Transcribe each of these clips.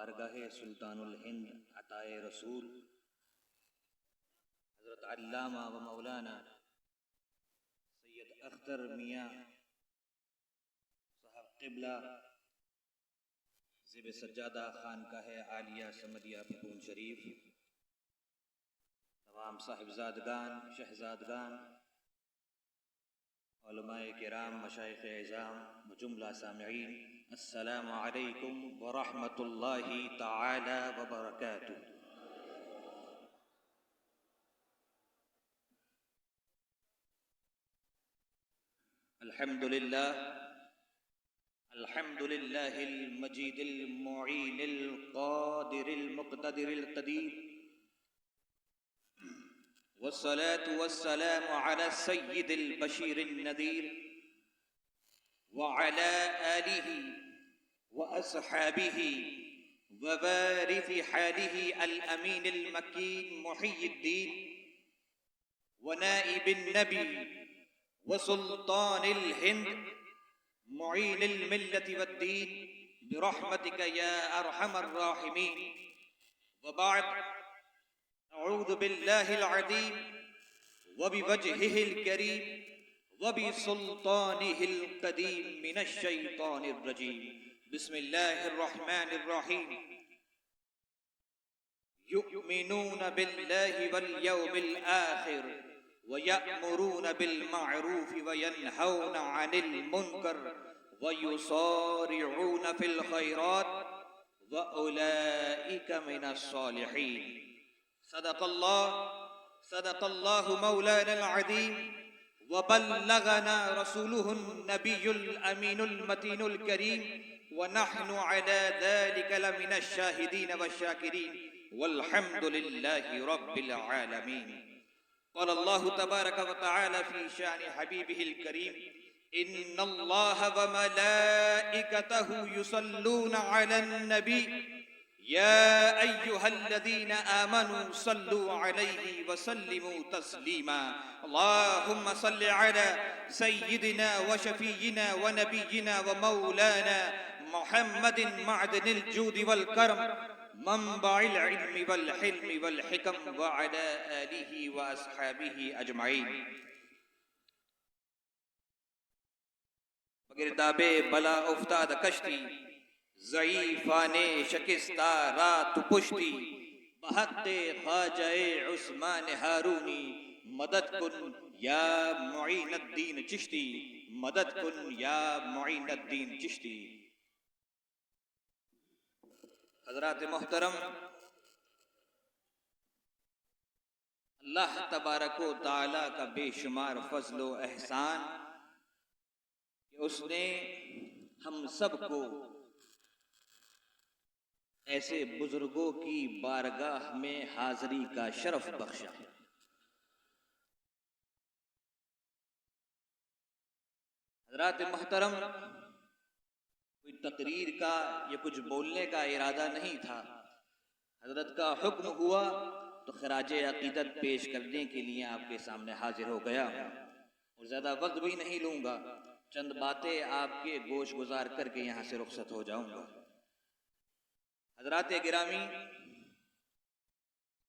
بارگاہ سلطان الہند عطائے رسول حضرت علامہ و مولانا سید اختر میاں صاحب قبلہ زیب سجادہ خانقاہ عالیہ سمدیہ پٹون شریف، تمام صاحبزادگان، شہزادگان، علماء کرام، مشائخ اعظام و جملہ سامعین، السلام علیکم ورحمۃ اللہ تعالی وبرکاتہ۔ الحمد للہ المجید المعین القادر المقتدر القدیر، والصلاة والسلام على السید البشیر النذیر وعلى آلہ وأصحابہ ووارث حالہ الأمین المکین محی الدین ونائب النبی وسلطان الہند معین الملت والدین برحمتک یا ارحم الراحمین، وبعد، اعوذ باللہ العظیم وبوجہہ الکریم وبسلطانہ القدیم من الشیطان الرجیم، بسم اللہ الرحمن الرحیم۔ یؤمنون باللہ والیوم الآخر وَيَأْمُرُونَ بِالْمَعْرُوفِ وَيَنْهَوْنَ عَنِ الْمُنْكَرِ وَيُصَارِعُونَ فِي الْخَيْرَاتِ وَأُولَئِكَ مِنَ الصَّالِحِينَ۔ صدق اللہ مولانا العظیم، وبلغنا رسولہ النبی الامین المتین الکریم، ونحن على ذلك لمن الشاہدین والشاکرین، والحمد للہ رب العالمین۔ قال اللہ تبارک و تعالی فی شان حبیبہ الکریم، ان اللہ وملائکتہ یصلون علی النبی یا ایہا الذین آمنوا صلوا علیہ وسلموا تسلیما۔ اللہم صل علی سیدنا وشفینا ونبینا ومولانا محمد معدن الجود والکرم، منبع العلم والحلم والحکم، وعلى آلہ واصحابہ اجمعین۔ بگرداب بلا افتاد کشتی، ضعیفان شکستہ رات پشتی، بحق خواجہ عثمان ہارونی مدد کن یا معین الدین چشتی، مدد کن یا معین الدین چشتی۔ حضرات محترم، اللہ تبارک و تعالیٰ کا بے شمار فضل و احسان کہ اس نے ہم سب کو ایسے بزرگوں کی بارگاہ میں حاضری کا شرف بخشا۔ حضرات محترم، کوئی تقریر کا یا کچھ بولنے کا ارادہ نہیں تھا، حضرت کا حکم ہوا تو خراج عقیدت پیش کرنے کے لیے آپ کے سامنے حاضر ہو گیا ہوں، اور زیادہ وقت بھی نہیں لوں گا، چند باتیں آپ کے گوش گزار کر کے یہاں سے رخصت ہو جاؤں گا۔ حضرات گرامی،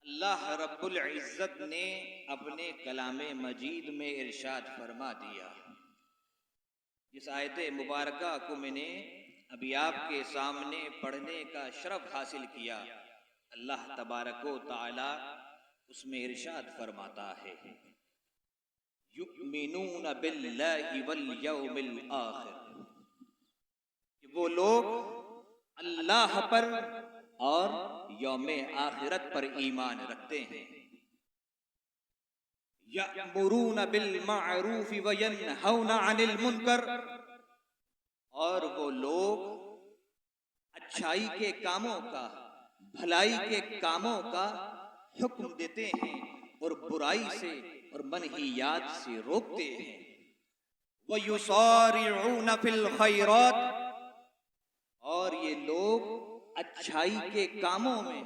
اللہ رب العزت نے اپنے کلام مجید میں ارشاد فرما دیا، جس آیت مبارکہ کو میں نے ابھی آپ کے سامنے پڑھنے کا شرف حاصل کیا، اللہ تبارک و تعالی اس میں ارشاد فرماتا ہے، یؤمنون باللہ والیوم الآخر، کہ وہ لوگ اللہ پر اور یوم آخرت پر ایمان رکھتے ہیں، یأمرون بالمعروف وینہون عن المنکر، اور وہ لوگ اچھائی کے کاموں کا، بھلائی کے کاموں کا حکم دیتے ہیں اور برائی سے اور منہیات سے روکتے ہیں، وَيُصَارِعُونَ فِي الْخَيْرَاتِ، اور یہ لوگ اچھائی کے کاموں میں،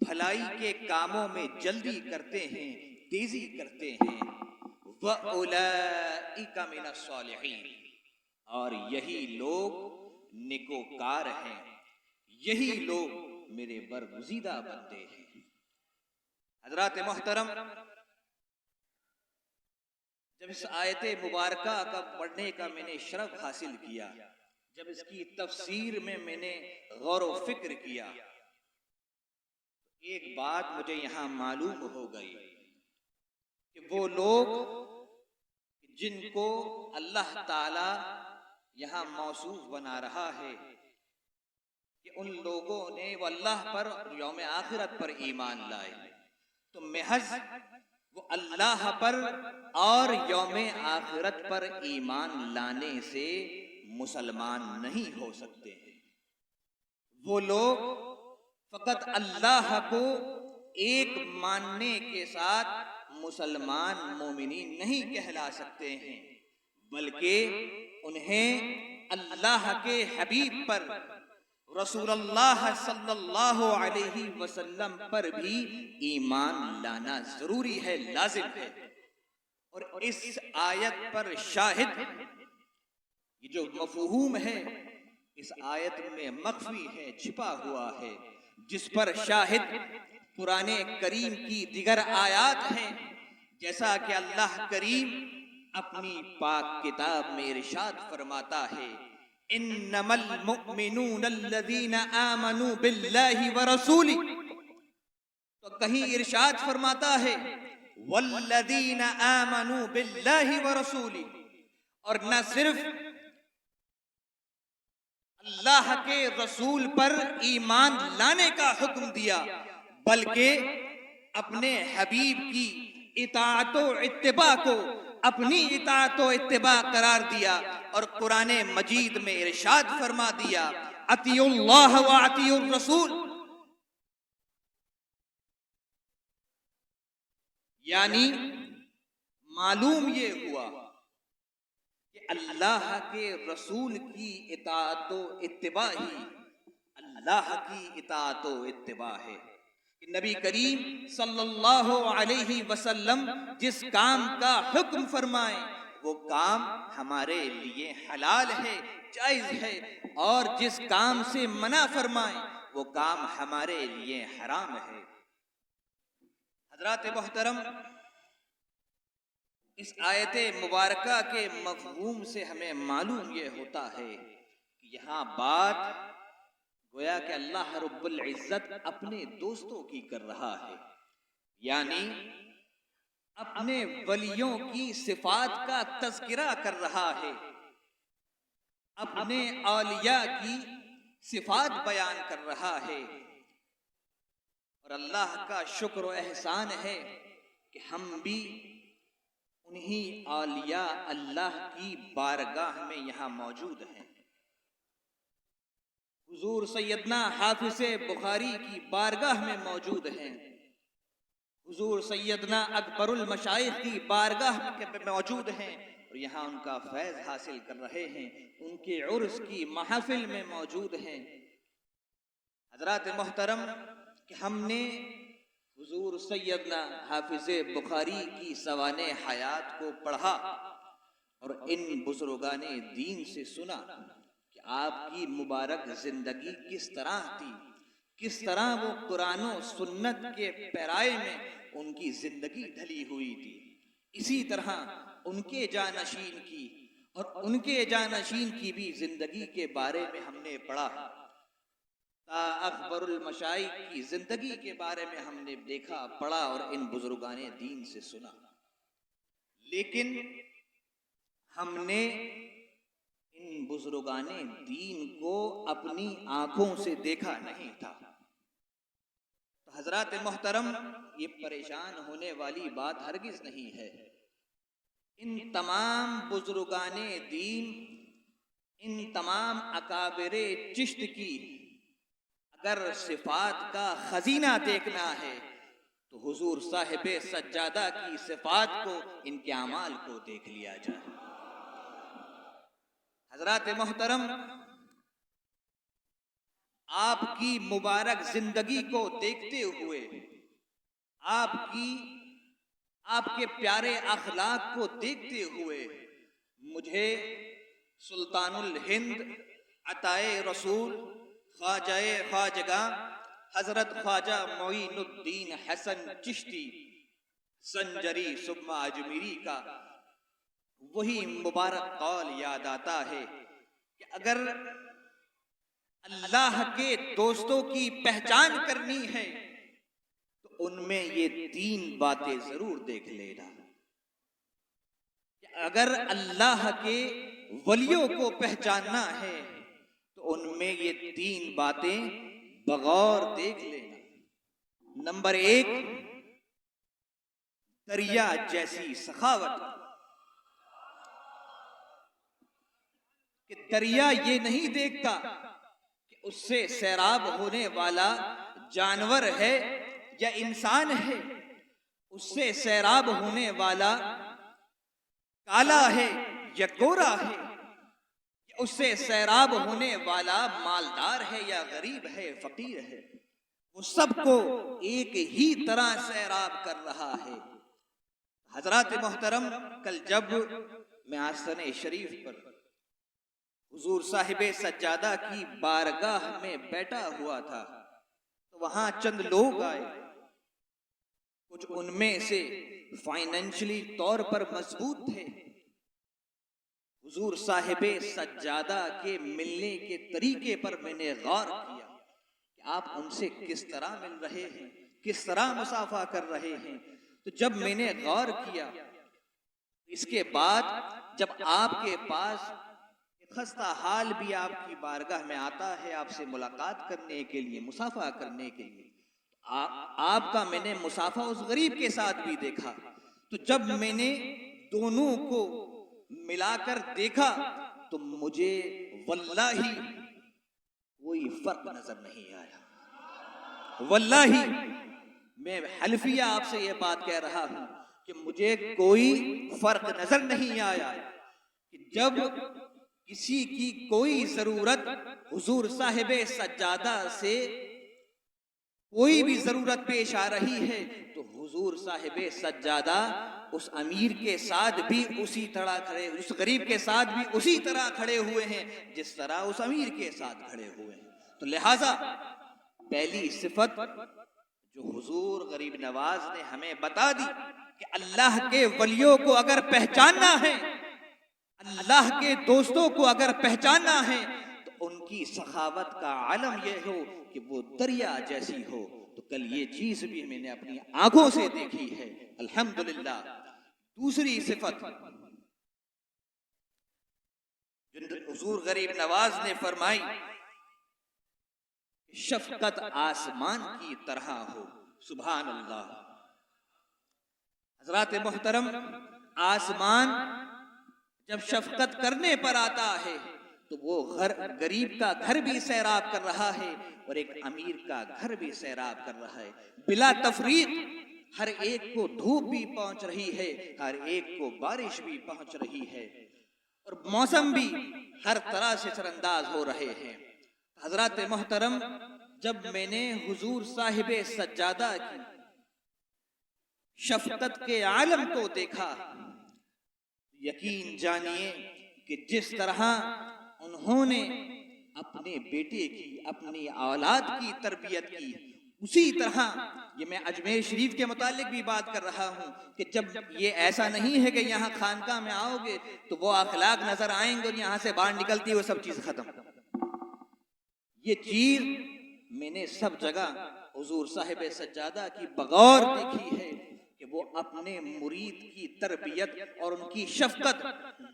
بھلائی کے کاموں میں جلدی کرتے ہیں، تیزی کرتے ہیں، وَأُولَئِكَ مِنَ الصَّالِحِينَ، اور یہی لوگ نیکوکار ہیں، یہی لوگ میرے برگزیدہ بندے ہیں۔ حضرات محترم، جب اس آیت مبارکہ کا پڑھنے کا میں نے شرف حاصل کیا، جب اس کی تفسیر میں نے غور و فکر کیا، ایک بات مجھے یہاں معلوم ہو گئی کہ وہ لوگ جن کو اللہ تعالی یہاں موصوف بنا رہا ہے کہ ان لوگوں نے وہ اللہ پر یوم آخرت پر ایمان لائے، تو محض وہ اللہ پر اور یوم آخرت پر ایمان لانے سے مسلمان نہیں ہو سکتے ہیں۔ وہ لوگ فقط اللہ کو ایک ماننے کے ساتھ مسلمان مومنین نہیں کہلا سکتے ہیں، بلکہ انہیں اللہ کے حبیب پر، رسول اللہ صلی اللہ علیہ وسلم پر بھی ایمان لانا ضروری ہے، لازم ہے۔ اور اس آیت پر شاہد یہ جو مفہوم ہے اس آیت میں مخفی ہے، چھپا ہوا ہے، جس پر شاہد قرآن کریم کی دیگر آیات ہیں، جیسا کہ اللہ کریم اپنی پاک کتاب میں ارشاد فرماتا ہے، انما المؤمنون الذین آمنوا باللہ ورسولہ، تو کہیں ارشاد فرماتا ہے والذین آمنوا باللہ ورسولہ، اور نہ صرف اللہ کے رسول پر ایمان لانے کا حکم دیا، بلکہ اپنے حبیب کی اطاعت و اتباع کو اپنی اطاعت و اتباع قرار دیا، اور قرآن مجید میں ارشاد فرما دیا اطیعوا اللہ و اطیعوا الرسول، یعنی معلوم یہ ہوا کہ اللہ کے رسول کی اطاعت و اتباع ہی اللہ کی اطاعت و اتباع ہے۔ کہ نبی کریم صلی اللہ علیہ وسلم جس کام کا حکم فرمائیں وہ کام ہمارے لیے حلال ہے، جائز ہے، اور جس کام سے منع فرمائیں وہ کام ہمارے لیے حرام ہے۔ حضرات محترم، اس آیت مبارکہ کے مفہوم سے ہمیں معلوم یہ ہوتا ہے کہ یہاں بات گویا کہ اللہ رب العزت اپنے دوستوں کی کر رہا ہے، یعنی اپنے ولیوں کی صفات کا تذکرہ کر رہا ہے، اپنے اولیاء کی صفات بیان کر رہا ہے۔ اور اللہ کا شکر و احسان ہے کہ ہم بھی انہی اولیاء اللہ کی بارگاہ میں یہاں موجود ہیں۔ حضور سیدنا حافظ بخاری کی بارگاہ میں موجود ہیں، حضور سیدنا اکبر المشائخ کی بارگاہ میں موجود ہیں، اور یہاں ان کا فیض حاصل کر رہے ہیں، ان کے عرس کی محفل میں موجود ہیں۔ حضرات محترم، کہ ہم نے حضور سیدنا حافظ بخاری کی سوانح حیات کو پڑھا اور ان بزرگان دین سے سنا کہ آپ کی مبارک زندگی کس طرح تھی، کس طرح وہ قرآن و سنت کے پیرائے میں ان کی زندگی ڈھلی ہوئی تھی۔ اسی طرح ان کے جانشین کی اور ان کے جانشین کی بھی زندگی کے بارے میں ہم نے پڑھا، تا اکبر المشائخ کی زندگی کے بارے میں ہم نے دیکھا، پڑھا اور ان بزرگان دین سے سنا، لیکن ہم نے ان بزرگان دین کو اپنی آنکھوں سے دیکھا نہیں تھا۔ تو حضرات محترم، یہ پریشان ہونے والی بات ہرگز نہیں ہے۔ ان تمام بزرگان دین، ان تمام اکابر چشت کی اگر صفات کا خزینہ دیکھنا ہے تو حضور صاحب سجادہ کی صفات کو، ان کے اعمال کو دیکھ لیا جائے۔ حضرات محترم، آپ کی مبارک زندگی کو دیکھتے ہوئے، آپ کے پیارے اخلاق کو دیکھتے ہوئے مجھے سلطان الہند عطائے رسول خواجہ خواجگاہ حضرت خواجہ معین الدین حسن چشتی سنجری ثم اجمیری کا وہی مبارک قول یاد آتا ہے کہ اگر اللہ کے دوستوں کی پہچان کرنی ہے تو ان میں یہ 3 باتیں ضرور دیکھ لینا. اگر اللہ کے ولیوں کو پہچاننا ہے تو ان میں یہ 3 باتیں بغور دیکھ لینا. نمبر 1، دریا جیسی سخاوت. کہ دریا یہ نہیں دیکھتا کہ اس سے سیراب ہونے والا جانور ہے یا انسان ہے، اس سے سیراب ہونے والا کالا ہے یا گورا ہے، اس سے سیراب ہونے والا مالدار ہے یا غریب ہے، فقیر ہے، وہ سب کو ایک ہی طرح سیراب کر رہا ہے. حضرات محترم، کل جب میں آستانے شریف پر حضور صاحب سجادہ کی بارگاہ میں بیٹھا ہوا تھا تو وہاں چند لوگ آئے. کچھ ان میں سے فائنینشلی طور پر مضبوط تھے. حضور صاحب سجادہ کے ملنے کے طریقے پر میں نے غور کیا کہ آپ ان سے کس طرح مل رہے ہیں، کس طرح مصافحہ کر رہے ہیں. تو جب میں نے غور کیا، اس کے بعد جب آپ کے پاس خستہ حال بھی آپ کی بارگاہ میں آتا ہے آپ سے ملاقات کرنے کے لیے، مصافحہ کرنے کے لیے، آپ کا میں نے مصافحہ اس غریب کے ساتھ بھی دیکھا. تو جب میں نے دونوں کو ملا کر دیکھا تو مجھے واللہ کوئی فرق نظر نہیں آیا. واللہ میں حلفیہ آپ سے یہ بات کہہ رہا ہوں کہ مجھے کوئی فرق نظر نہیں آیا کہ جب کسی کی کوئی ضرورت حضور صاحب سجادہ سے کوئی بھی ضرورت پیش آ رہی ہے تو حضور صاحب سجادہ اس امیر کے ساتھ بھی اسی طرح کھڑے، اس غریب کے ساتھ بھی اسی طرح کھڑے ہوئے ہیں جس طرح اس امیر کے ساتھ کھڑے ہوئے ہیں. تو لہٰذا پہلی صفت جو حضور غریب نواز نے ہمیں بتا دی کہ اللہ کے ولیوں کو اگر پہچاننا ہے، اللہ کے دوستوں کو اگر پہچاننا ہے تو ان کی سخاوت کا علم یہ ہو کہ وہ دریا جیسی ہو. تو کل یہ چیز بھی میں نے اپنی آنکھوں سے دیکھی ہے الحمدللہ. دوسری صفت جو حضور غریب نواز نے فرمائی، شفقت آسمان کی طرح ہو. سبحان اللہ. حضرات محترم، آسمان جب شفقت کرنے پر آتا ہے تو وہ غریب کا گھر بھی سیراب کر رہا ہے اور ایک امیر کا گھر بھی سیراب کر رہا ہے. بلا تفریق ہر ایک کو دھوپ بھی پہنچ رہی ہے، ہر ایک کو بارش بھی پہنچ رہی ہے اور موسم بھی ہر طرح سے سر انداز ہو رہے ہیں. حضرات محترم، جب میں نے حضور صاحب سجادہ کی شفقت کے عالم کو دیکھا، یقین جانیے کہ جس طرح انہوں نے اپنے بیٹے کی، اپنی اولاد کی تربیت کی، اسی طرح یہ میں اجمیر شریف کے متعلق بھی بات کر رہا ہوں کہ جب یہ ایسا نہیں ہے کہ یہاں خانقاہ میں آؤ گے تو وہ اخلاق نظر آئیں گے اور یہاں سے باہر نکلتی وہ سب چیز ختم. یہ چیز میں نے سب جگہ حضور صاحب سجادہ کی بغور دیکھی ہے کہ وہ اپنے مرید کی تربیت اور ان کی شفقت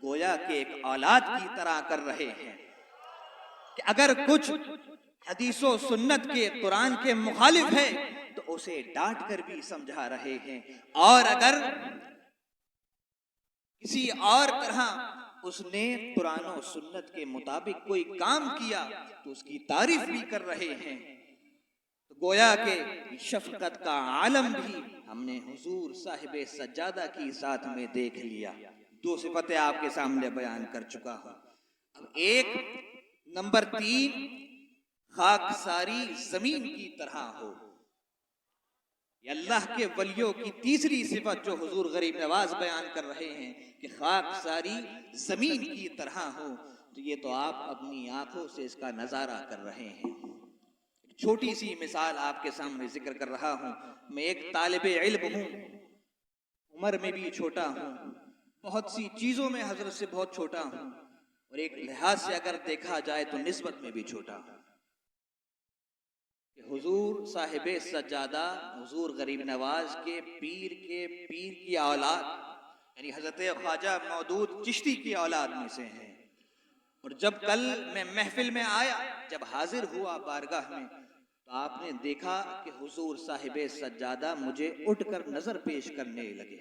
گویا کہ ایک اولاد کی طرح کر رہے ہیں کہ اگر کچھ حدیث و سنت کے، قرآن کے مخالف ہے تو اسے ڈانٹ کر بھی سمجھا رہے ہیں، اور اگر کسی اور طرح اس نے قرآن و سنت کے مطابق کوئی کام کیا تو اس کی تعریف بھی کر رہے ہیں. تو گویا کہ شفقت کا عالم بھی ہم نے حضور صاحب سجادہ کی ذات میں دیکھ لیا. 2 صفتیں آپ کے سامنے بیان کر چکا ہوں. اب ایک نمبر 3، خاکساری زمین کی طرح ہو. یہ اللہ کے ولیوں کی تیسری صفت جو حضور غریب نواز بیان کر رہے ہیں کہ خاکساری زمین کی طرح ہو. تو یہ تو آپ اپنی آنکھوں سے اس کا نظارہ کر رہے ہیں. چھوٹی سی مثال آپ کے سامنے ذکر کر رہا ہوں. میں ایک طالب علم ہوں، عمر میں بھی چھوٹا ہوں، بہت سی چیزوں میں حضرت سے بہت چھوٹا ہوں، اور ایک لحاظ سے اگر دیکھا جائے تو نسبت میں بھی چھوٹا ہوں. کہ حضور صاحب سجادہ، حضور غریب نواز کے پیر کی اولاد، یعنی حضرت خواجہ مودود چشتی کی اولاد میں سے ہیں. اور جب کل میں محفل میں آیا، جب حاضر ہوا بارگاہ میں، تو آپ نے دیکھا کہ حضور صاحب سجادہ مجھے اٹھ کر نظر پیش کرنے لگے.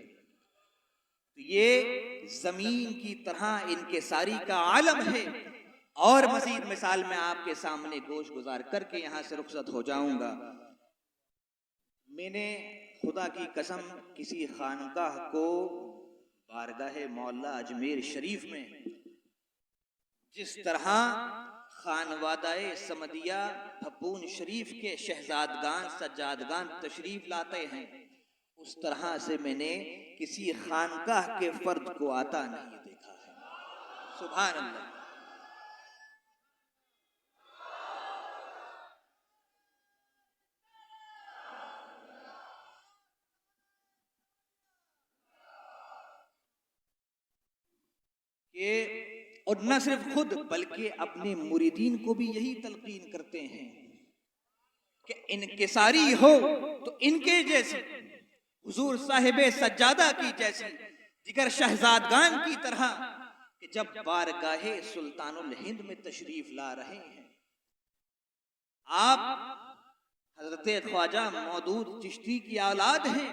تو یہ زمین کی طرح انکساری کا عالم ہے. اور مزید مثال میں آپ کے سامنے گوش گزار کر کے یہاں سے رخصت ہو جاؤں گا. میں نے خدا کی قسم کسی خانقاہ کو بارگاہ مولا اجمیر شریف میں جس طرح خانوادہ سمدیہ بھپون شریف کے شہزادگان سجادگان تشریف لاتے ہیں، اس طرح سے میں نے کسی خانقاہ کے فرد کو آتا نہیں دیکھا ہے. سبحان اللہ. اور نہ صرف خود بلکہ اپنے مریدین کو بھی یہی تلقین کرتے ہیں کہ انکساری ہو تو ان کے جیسی، حضور صاحب سجادہ کی جیسی، دیگر شہزادگان کی طرح، کہ جب بارگاہ سلطان الہند میں تشریف لا رہے ہیں، آپ حضرت خواجہ مودود چشتی کی اولاد ہیں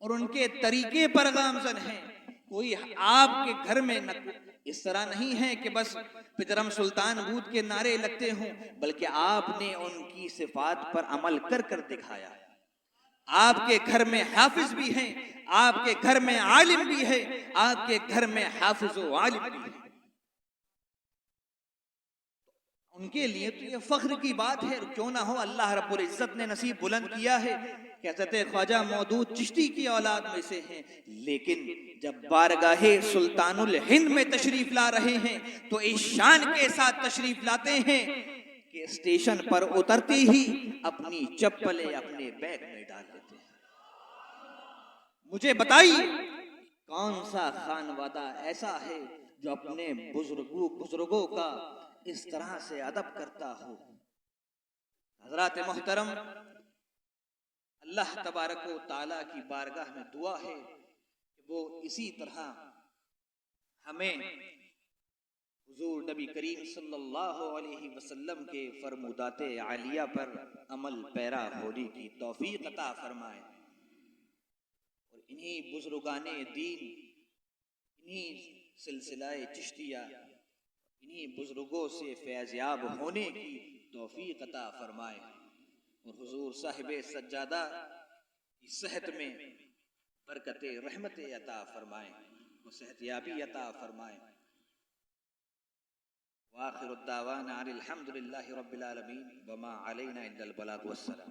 اور ان کے طریقے پر گامزن ہیں. کوئی آپ کے گھر میں اس طرح نہیں ہے کہ بس پدرم سلطان بود کے نعرے لگتے ہوں، بلکہ آپ نے ان کی صفات پر عمل کر کر دکھایا. آپ کے گھر میں حافظ بھی ہیں، آپ کے گھر میں عالم بھی ہے، آپ کے گھر میں حافظ و عالم بھی ہے. ان کے لیے تو یہ فخر کی بات ہے. کیوں نہ ہو، اللہ رب العزت نے نصیب بلند کیا ہے کہ حضرت خواجہ مودود چشتی کی اولاد میں سے ہیں. لیکن جب بارگاہ سلطان الہند میں تشریف لا رہے ہیں تو اس شان کے ساتھ تشریف لاتے ہیں کہ اسٹیشن پر اترتے ہی اپنی چپلیں اپنے بیگ میں ڈال لیتے ہیں. مجھے بتائیے کون سا خانوادہ ایسا ہے جو اپنے بزرگوں کا اس طرح سے ادب کرتا ہو. حضرات محترم، اللہ تبارک و تعالیٰ کی بارگاہ میں دعا ہے کہ وہ اسی طرح ہمیں حضور نبی کریم صلی اللہ علیہ وسلم کے فرمودات عالیہ پر عمل پیرا ہونے کی توفیق عطا فرمائے، اور انہی بزرگان دین، انہی سلسلہ چشتیہ، انہی بزرگوں سے فیضیاب ہونے کی توفیق عطا فرمائے، اور حضور صاحب سجادہ کی صحت میں برکت رحمت عطا فرمائے، وہ صحت یابی عطا فرمائے. وآخر الدعوانا عن الحمد للہ رب العالمین وما علینا الا البلاغ والسلام.